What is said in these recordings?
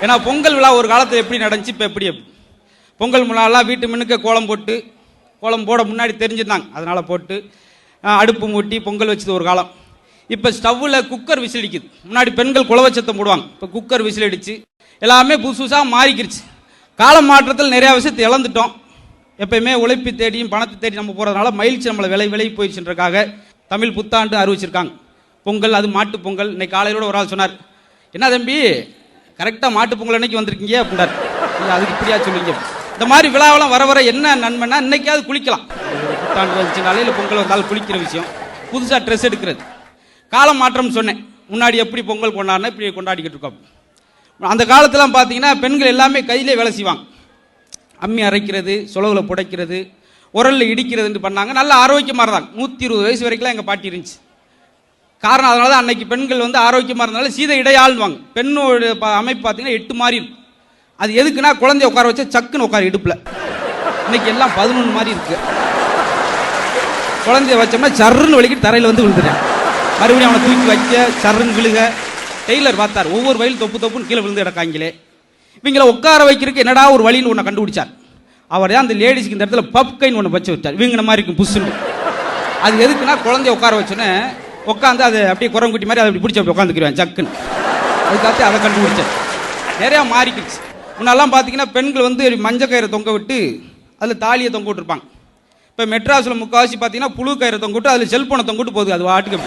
ஏன்னா பொங்கல் விழா ஒரு காலத்தில் எப்படி நடந்துச்சு, இப்போ எப்படி பொங்கல் விழாலாம் வீட்டு முன்னுக்கு கோலம் போட்டு, கோலம் போட முன்னாடி தெரிஞ்சிருந்தாங்க, அதனால் போட்டு அடுப்பு மூட்டி பொங்கல் வச்சது ஒரு காலம். இப்போ ஸ்டவ்வில் குக்கர் விசில் அடிக்குது. முன்னாடி பெண்கள் குலவச்சத்தம் போடுவாங்க, இப்போ குக்கர் விசில் அடிச்சு எல்லாமே புதுசு புதுசாக மாறிக்கிருச்சு. கால மாற்றத்தில் நிறையா விஷயத்தை இழந்துட்டோம். எப்பயுமே உழைப்பு தேடியும் பணத்தை தேடி நம்ம போகிறதுனால மகிழ்ச்சி நம்மளை விலை போயிடுச்சுன்றக்காக தமிழ் புத்தாண்டு அறிவிச்சிருக்காங்க. பொங்கல், அது மாட்டு பொங்கல். இன்னைக்கு காலையிலோட ஒரு ஆள் சொன்னார், என்ன தம்பி கரெக்டாக மாட்டு பொங்கல் அன்னைக்கு வந்திருக்கீங்க அப்படின்னார். அதுக்கு இப்படியா சொல்லுவீங்க? இந்த மாதிரி விழாவெல்லாம் வர வர என்ன நன்மைன்னா, இன்னைக்காவது குளிக்கலாம். புத்தாண்டு வந்துச்சுனாலே இல்லை பொங்கல் வந்தாலும் குளிக்கிற விஷயம், புதுசாக ட்ரெஸ் எடுக்கிறது. காலம் மாற்றம் சொன்னேன். முன்னாடி எப்படி பொங்கல் கொண்டாடினா இப்படி கொண்டாடிக்கிட்டு இருக்கோம். அந்த காலத்திலாம் பார்த்தீங்கன்னா பெண்கள் எல்லாமே கையிலே வேலை செய்வாங்க. அம்மி அரைக்கிறது, சுலவில் புடைக்கிறது, உரலில் இடிக்கிறதுன்னு பண்ணாங்க. நல்ல ஆரோக்கியமாக இருந்தாங்க. 120 வயசு வரைக்கும்லாம் எங்கள் பாட்டி இருந்துச்சு. காரணம் அதனால தான் அன்னைக்கு பெண்கள் வந்து ஆரோக்கியமாக இருந்தாலும் சீதை இடையாள்வாங்க. பெண்ணோட அமைப்பு பார்த்தீங்கன்னா 8 மாதிரி இருக்கும். அது எதுக்குன்னா குழந்தைய உட்கார வச்சா சக்குன்னு உட்கார இடுப்பில். இன்னைக்கு எல்லாம் 11 மாதிரி இருக்கு. குழந்தைய வச்சோம்னா சர்ன்னு வலிக்கிட்டு தரையில் வந்து விழுந்துட்டேன். மறுபடியும் அவனை தூக்கி வைக்க சர்ன்னு விழுக. டெய்லர் பார்த்தார், ஒவ்வொரு வயலும் தொப்புன்னு கீழே விழுந்து கிடக்காங்களே, இவங்களை உட்கார வைக்கிறதுக்கு என்னடா ஒரு வழின்னு ஒன்று கண்டுபிடிச்சார். அவர் தான் அந்த லேடிஸ்க்கு இந்த இடத்துல பப்கைன்னு ஒன்று வச்சு விட்டார். இவங்க மாதிரி இருக்கும் புஷ்ஷுன்னு. அது எதுக்குன்னா குழந்தைய உட்கார வச்சோன்னே உட்காந்து அதை அப்படியே குரங்குட்டி மாதிரி அதை அப்படி பிடிச்சி அப்படி உட்காந்துக்கிடுவேன் சக்குன்னு. அதுக்காக அதை கண்டுபிடிச்சார். நிறையா மாறிக்கிடுச்சு. முன்னெல்லாம் பார்த்தீங்கன்னா பெண்கள் வந்து மஞ்சள் கயிறை தொங்க விட்டு அதில் தாலியை தொங்க விட்டுருப்பாங்க. இப்போ மெட்ராஸில் முக்கால்வாசி பார்த்தீங்கன்னா புழு கயிறை தொங்க விட்டு அதில் செல்போனை தொங்க விட்டு போகுது. அது வாட்டுக்கு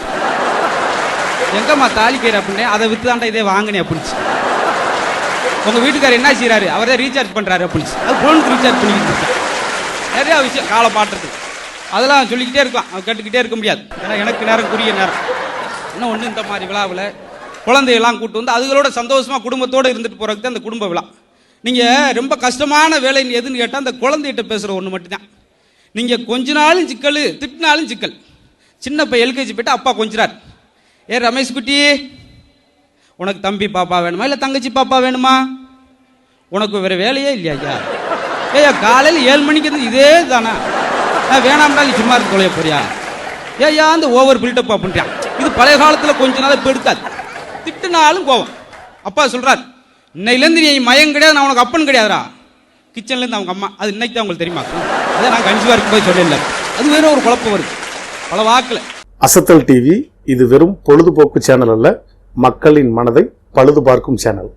எங்கம்மா தாலி கயிறு அப்படின்னு, அதை விற்று தாண்டா இதே வாங்கினேன் அப்படிச்சு. உங்கள் வீட்டுக்காரர் என்ன செய்கிறாரு, அவரே ரீசார்ஜ் பண்ணுறாரு அப்படிச்சு. அது ஃபோனுக்கு ரீசார்ஜ் பண்ணிக்கிட்டு இருக்கேன். நிறையா விஷயம் காலை பாட்டுறதுக்கு அதெல்லாம் சொல்லிக்கிட்டே இருக்கலாம். அவன் கேட்டுக்கிட்டே இருக்க முடியாது. ஏன்னா எனக்கு நேரம் குறிய நேரம். இன்னும் ஒன்று, இந்த மாதிரி விழாவில் குழந்தையெல்லாம் கூட்டு வந்து அதுகளோட சந்தோஷமாக குடும்பத்தோடு இருந்துட்டு போகிறதுக்கு தான் அந்த குடும்ப விழா. நீங்கள் ரொம்ப கஷ்டமான வேலை எதுன்னு கேட்டால் அந்த குழந்தைகிட்ட பேசுகிற ஒன்று மட்டும்தான். நீங்கள் கொஞ்ச நாளும் சிக்கல், திட்டினாலும் சிக்கல். சின்ன பையன் எல்கேஜி போய்ட்டு அப்பா கொஞ்சிறார், ஏ ரமேஷ் குட்டி உனக்கு தம்பி பாப்பா வேணுமா இல்லை தங்கச்சி பாப்பா வேணுமா, உனக்கு வேறு வேலையே இல்லையா ஐயா, ஏயா காலையில் 7 மணிக்கு இருந்து இதே தானா, வேணாம்டா நீ சும்மா இருக்கு தொலைய போறியா, ஏயா அந்த ஓவர் பில்டப் அப்படின்றான். இது பழைய காலத்தில் கொஞ்ச நாள் இப்போ எடுக்காது. திட்டுனாலும் கோவம். அப்பா சொல்கிறார், இன்னையிலேருந்து நீ மயம் கிடையாது, நான் உனக்கு அப்பன் கிடையாதுரா, கிச்சன்லேருந்து அவங்க அம்மா. அது இன்னைக்கு தான் உங்களுக்கு தெரியுமா? அதை நான் கன்சியூவாக இருக்கும்போது சொல்லல. அது வேற ஒரு குழப்பம் வருது பல வாக்கில். அசத்தல் டிவி இது வெறும் பொழுதுபோக்கு சேனல் அல்ல, மக்களின் மனதை பழுது பார்க்கும் சேனல்.